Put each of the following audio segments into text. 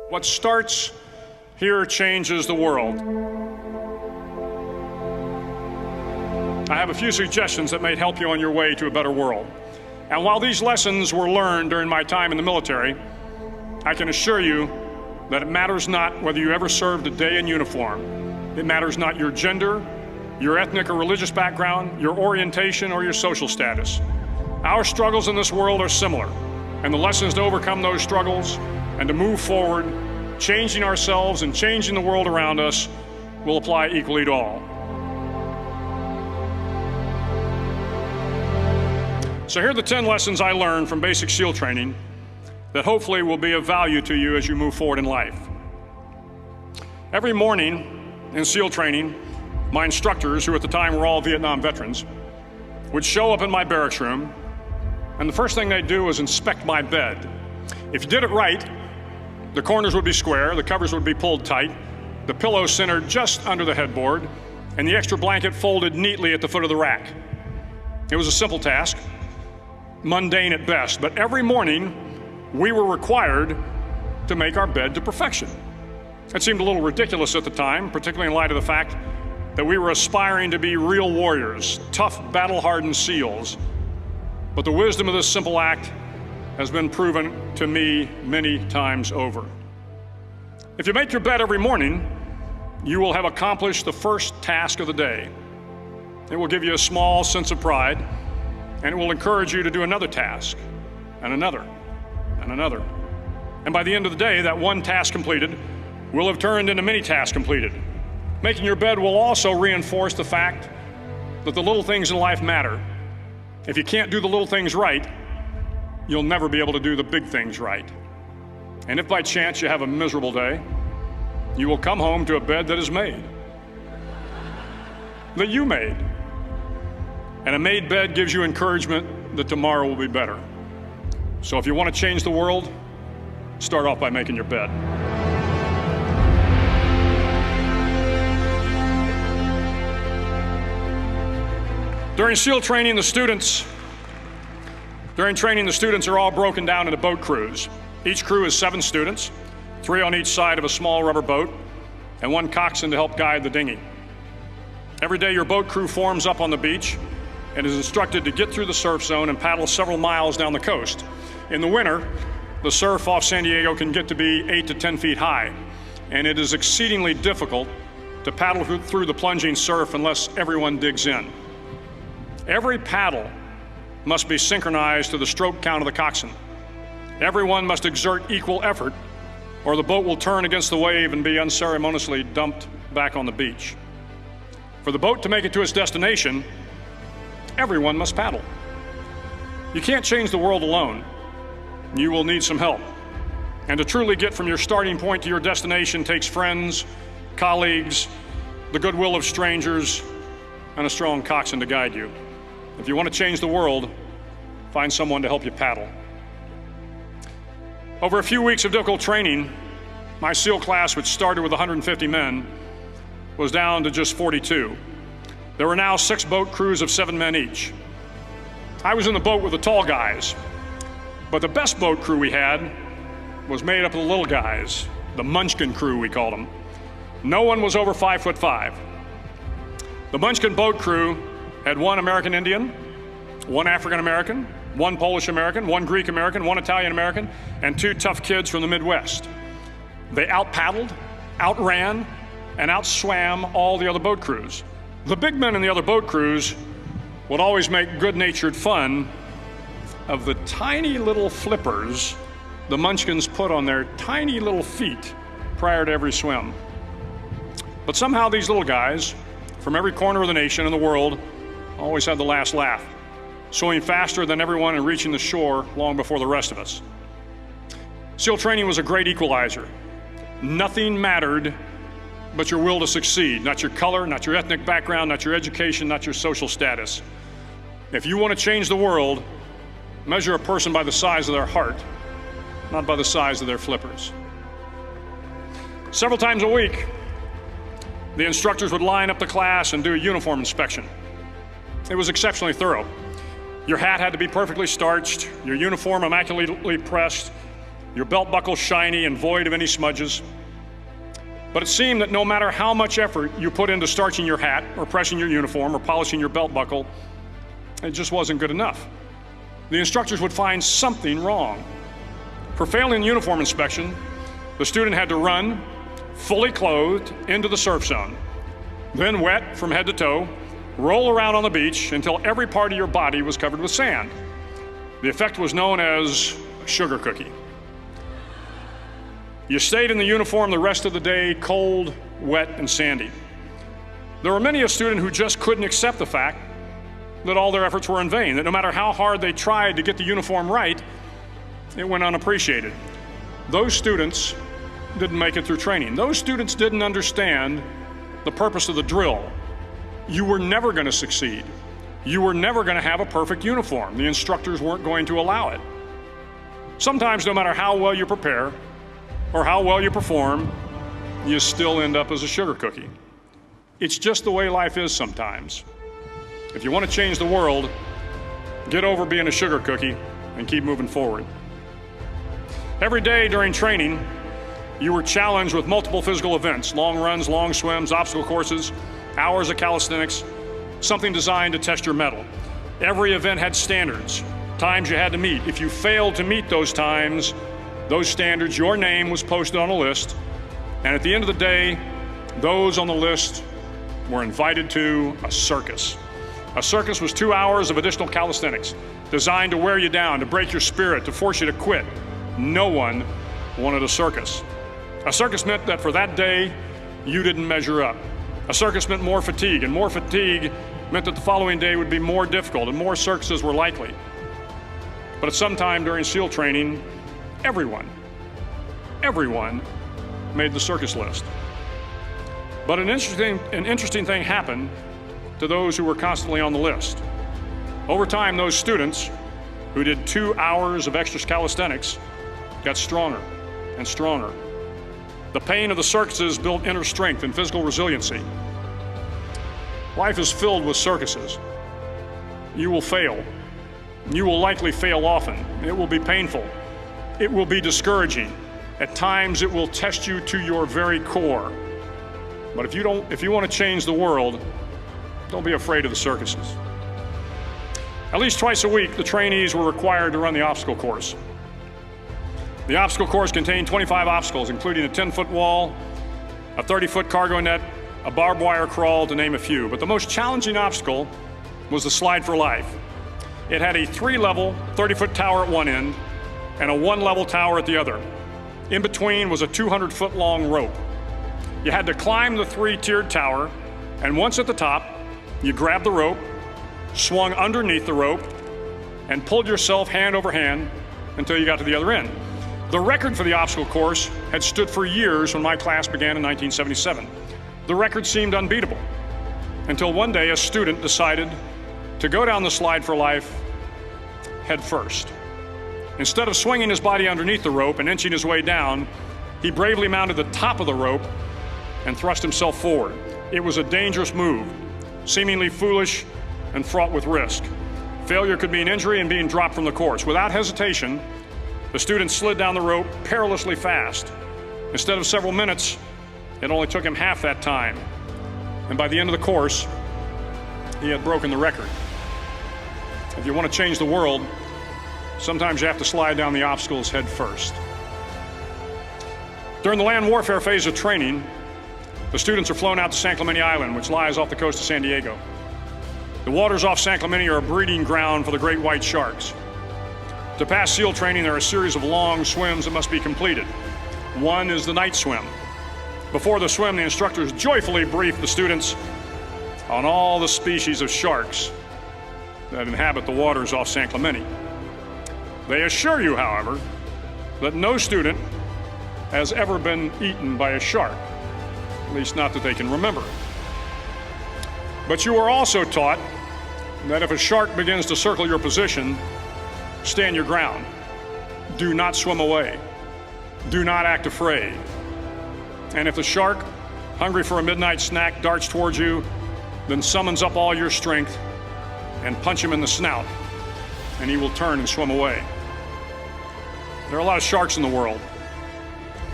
What starts here changes the world. I have a few suggestions that may help you on your way to a better world. And while these lessons were learned during my time in the military, I can assure you that it matters not whether you ever served a day in uniform. It matters not your gender, your ethnic or religious background, your orientation, or your social status. Our struggles in this world are similar, and the lessons to overcome those struggles and to move forward, changing ourselves and changing the world around us, will apply equally to all. So here are the 10 lessons I learned from basic SEAL training that hopefully will be of value to you as you move forward in life. Every morning in SEAL training, my instructors, who at the time were all Vietnam veterans, would show up in my barracks room, and the first thing they'd do was inspect my bed. If you did it right, the corners would be square, the covers would be pulled tight, the pillow centered just under the headboard, and the extra blanket folded neatly at the foot of the rack. It was a simple task, mundane at best, but every morning we were required to make our bed to perfection. It seemed a little ridiculous at the time, particularly in light of the fact that we were aspiring to be real warriors, tough, battle-hardened SEALs. But the wisdom of this simple act has been proven to me many times over. If you make your bed every morning, you will have accomplished the first task of the day. It will give you a small sense of pride, and it will encourage you to do another task, and another, and another. And by the end of the day, that one task completed will have turned into many tasks completed. Making your bed will also reinforce the fact that the little things in life matter. If you can't do the little things right, you'll never be able to do the big things right. And if by chance you have a miserable day, you will come home to a bed that is made, that you made. And a made bed gives you encouragement that tomorrow will be better. So if you want to change the world, start off by making your bed. During SEAL training, the students are all broken down into boat crews. Each crew is 7 students, 3 on each side of a small rubber boat, and 1 coxswain to help guide the dinghy. Every day your boat crew forms up on the beach and is instructed to get through the surf zone and paddle several miles down the coast. In the winter, the surf off San Diego can get to be 8 to 10 feet high, and it is exceedingly difficult to paddle through the plunging surf unless everyone digs in. Every paddle must be synchronized to the stroke count of the coxswain. Everyone must exert equal effort, or the boat will turn against the wave and be unceremoniously dumped back on the beach. For the boat to make it to its destination, everyone must paddle. You can't change the world alone. You will need some help. And to truly get from your starting point to your destination takes friends, colleagues, the goodwill of strangers, and a strong coxswain to guide you. If you want to change the world, find someone to help you paddle. Over a few weeks of difficult training, my SEAL class, which started with 150 men, was down to just 42. There were now 6 boat crews of 7 men each. I was in the boat with the tall guys, but the best boat crew we had was made up of the little guys, the Munchkin crew, we called them. No one was over 5'5". The Munchkin boat crew had 1 American Indian, 1 African American, 1 Polish American, 1 Greek American, 1 Italian American, and 2 tough kids from the Midwest. They out-paddled, outran, and outswam all the other boat crews. The big men in the other boat crews would always make good-natured fun of the tiny little flippers the Munchkins put on their tiny little feet prior to every swim. But somehow these little guys from every corner of the nation and the world always had the last laugh, swimming faster than everyone and reaching the shore long before the rest of us. SEAL training was a great equalizer. Nothing mattered but your will to succeed, not your color, not your ethnic background, not your education, not your social status. If you want to change the world, measure a person by the size of their heart, not by the size of their flippers. Several times a week, the instructors would line up the class and do a uniform inspection. It was exceptionally thorough. Your hat had to be perfectly starched, your uniform immaculately pressed, your belt buckle shiny and void of any smudges. But it seemed that no matter how much effort you put into starching your hat or pressing your uniform or polishing your belt buckle, it just wasn't good enough. The instructors would find something wrong. For failing the uniform inspection, the student had to run, fully clothed, into the surf zone, then wet from head to toe, roll around on the beach until every part of your body was covered with sand. The effect was known as a sugar cookie. You stayed in the uniform the rest of the day, cold, wet, and sandy. There were many a student who just couldn't accept the fact that all their efforts were in vain, that no matter how hard they tried to get the uniform right, it went unappreciated. Those students didn't make it through training. Those students didn't understand the purpose of the drill. You were never going to succeed. You were never going to have a perfect uniform. The instructors weren't going to allow it. Sometimes, no matter how well you prepare or how well you perform, you still end up as a sugar cookie. It's just the way life is sometimes. If you want to change the world, get over being a sugar cookie and keep moving forward. Every day during training, you were challenged with multiple physical events: long runs, long swims, obstacle courses, hours of calisthenics, something designed to test your mettle. Every event had standards, times you had to meet. If you failed to meet those times, those standards, your name was posted on a list, and at the end of the day, those on the list were invited to a circus. A circus was 2 hours of additional calisthenics, designed to wear you down, to break your spirit, to force you to quit. No one wanted a circus. A circus meant that for that day, you didn't measure up. A circus meant more fatigue, and more fatigue meant that the following day would be more difficult and more circuses were likely. But at some time during SEAL training, everyone made the circus list. But an interesting thing happened to those who were constantly on the list. Over time, those students who did 2 hours of extra calisthenics got stronger and stronger. The pain of the circuses built inner strength and physical resiliency. Life is filled with circuses. You will fail. You will likely fail often. It will be painful. It will be discouraging. At times, it will test you to your very core. But if you want to change the world, don't be afraid of the circuses. At least twice a week, the trainees were required to run the obstacle course. The obstacle course contained 25 obstacles, including a 10-foot wall, a 30-foot cargo net, a barbed wire crawl, to name a few. But the most challenging obstacle was the slide for life. It had a 3-level, 30-foot tower at one end and a 1-level tower at the other. In between was a 200-foot long rope. You had to climb the 3-tiered tower, and once at the top, you grabbed the rope, swung underneath the rope, and pulled yourself hand over hand until you got to the other end. The record for the obstacle course had stood for years when my class began in 1977. The record seemed unbeatable until one day a student decided to go down the slide for life head first. Instead of swinging his body underneath the rope and inching his way down, he bravely mounted the top of the rope and thrust himself forward. It was a dangerous move, seemingly foolish and fraught with risk. Failure could mean injury and being dropped from the course. Without hesitation, the student slid down the rope perilously fast. Instead of several minutes, it only took him half that time. And by the end of the course, he had broken the record. If you want to change the world, sometimes you have to slide down the obstacles head first. During the land warfare phase of training, the students are flown out to San Clemente Island, which lies off the coast of San Diego. The waters off San Clemente are a breeding ground for the great white sharks. To pass SEAL training, there are a series of long swims that must be completed. One is the night swim. Before the swim, the instructors joyfully brief the students on all the species of sharks that inhabit the waters off San Clemente. They assure you, however, that no student has ever been eaten by a shark, at least not that they can remember. But you are also taught that if a shark begins to circle your position, stand your ground. Do not swim away. Do not act afraid. And if the shark, hungry for a midnight snack, darts towards you, then summons up all your strength and punch him in the snout, and he will turn and swim away. There are a lot of sharks in the world.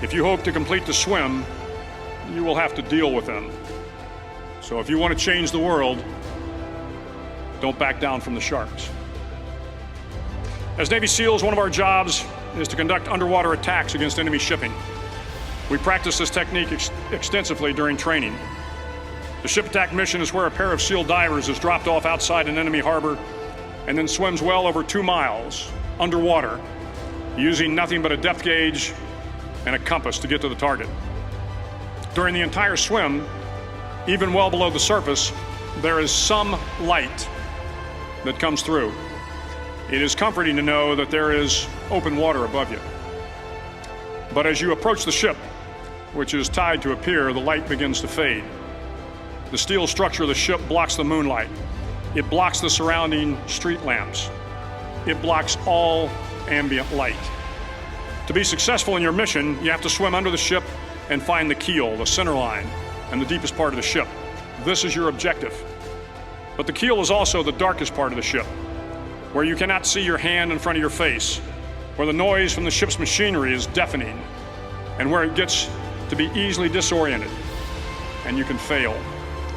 If you hope to complete the swim, you will have to deal with them. So if you want to change the world, don't back down from the sharks. As Navy SEALs, one of our jobs is to conduct underwater attacks against enemy shipping. We practice this technique extensively during training. The ship attack mission is where a pair of SEAL divers is dropped off outside an enemy harbor and then swims well over 2 miles underwater, using nothing but a depth gauge and a compass to get to the target. During the entire swim, even well below the surface, there is some light that comes through. It is comforting to know that there is open water above you. But as you approach the ship, which is tied to a pier, the light begins to fade. The steel structure of the ship blocks the moonlight. It blocks the surrounding street lamps. It blocks all ambient light. To be successful in your mission, you have to swim under the ship and find the keel, the center line, and the deepest part of the ship. This is your objective. But the keel is also the darkest part of the ship, where you cannot see your hand in front of your face, where the noise from the ship's machinery is deafening, and where it gets to be easily disoriented, and you can fail.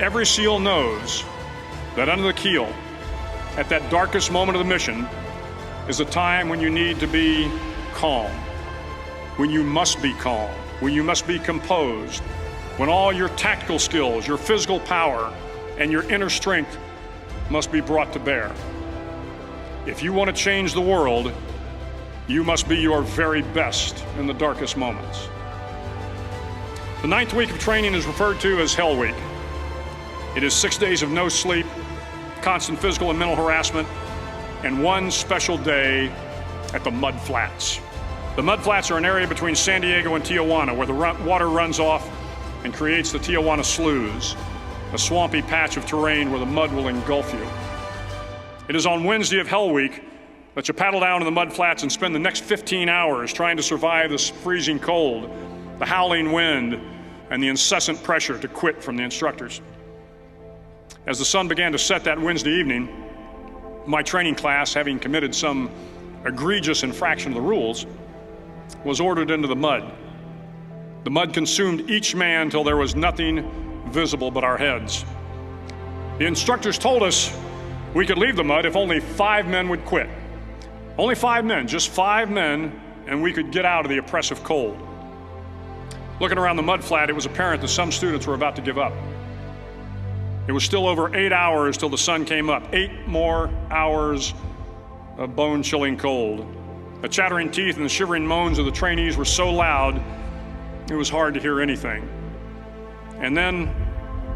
Every SEAL knows that under the keel, at that darkest moment of the mission, is a time when you need to be calm, when you must be calm, when you must be composed, when all your tactical skills, your physical power, and your inner strength must be brought to bear. If you want to change the world, you must be your very best in the darkest moments. The 9th week of training is referred to as Hell Week. It is 6 days of no sleep, constant physical and mental harassment, and one special day at the Mud Flats. The Mud Flats are an area between San Diego and Tijuana where the water runs off and creates the Tijuana Sloughs, a swampy patch of terrain where the mud will engulf you. It is on Wednesday of Hell Week that you paddle down to the Mud Flats and spend the next 15 hours trying to survive this freezing cold, the howling wind, and the incessant pressure to quit from the instructors. As the sun began to set that Wednesday evening, my training class, having committed some egregious infraction of the rules, was ordered into the mud. The mud consumed each man till there was nothing visible but our heads. The instructors told us we could leave the mud if only 5 men would quit. Only 5 men, just 5 men, and we could get out of the oppressive cold. Looking around the mud flat, it was apparent that some students were about to give up. It was still over 8 hours till the sun came up. 8 more hours of bone-chilling cold. The chattering teeth and the shivering moans of the trainees were so loud, it was hard to hear anything. And then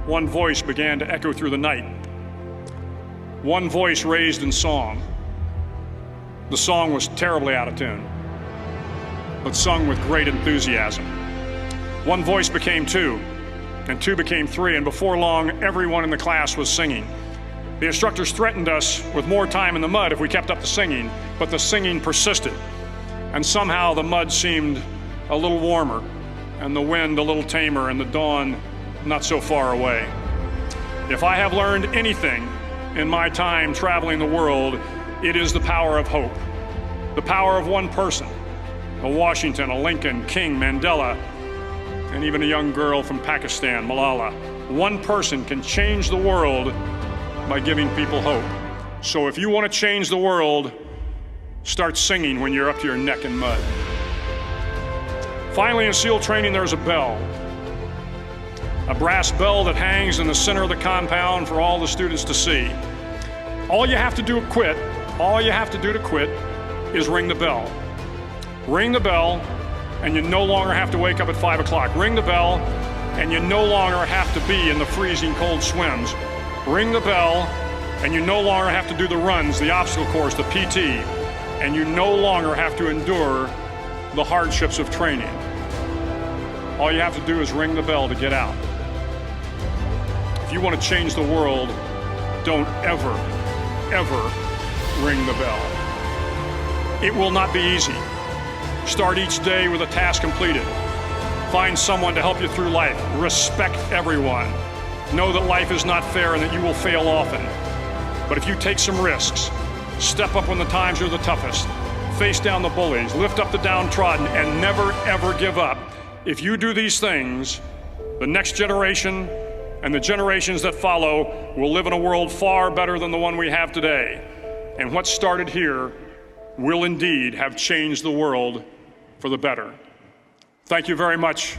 one voice began to echo through the night. One voice raised in song. The song was terribly out of tune, but sung with great enthusiasm. One voice became 2, and 2 became 3, and before long, everyone in the class was singing. The instructors threatened us with more time in the mud if we kept up the singing, but the singing persisted, and somehow the mud seemed a little warmer, and the wind a little tamer, and the dawn not so far away. If I have learned anything in my time traveling the world, it is the power of hope. The power of one person, a Washington, a Lincoln, King, Mandela, and even a young girl from Pakistan, Malala. One person can change the world by giving people hope. So if you want to change the world, start singing when you're up to your neck in mud. Finally, in SEAL training, there's a bell. A brass bell that hangs in the center of the compound for all the students to see. All you have to do to quit is ring the bell. Ring the bell, and you no longer have to wake up at 5 o'clock. Ring the bell, and you no longer have to be in the freezing cold swims. Ring the bell, and you no longer have to do the runs, the obstacle course, the PT, and you no longer have to endure the hardships of training. All you have to do is ring the bell to get out. If you want to change the world, don't ever ring the bell. It will not be easy. Start each day with a task completed. Find someone to help you through life. Respect everyone. Know that life is not fair and that you will fail often. But if you take some risks, step up when the times are the toughest, face down the bullies, lift up the downtrodden, and never, ever give up. If you do these things, the next generation and the generations that follow will live in a world far better than the one we have today. And what started here will indeed have changed the world for the better. Thank you very much.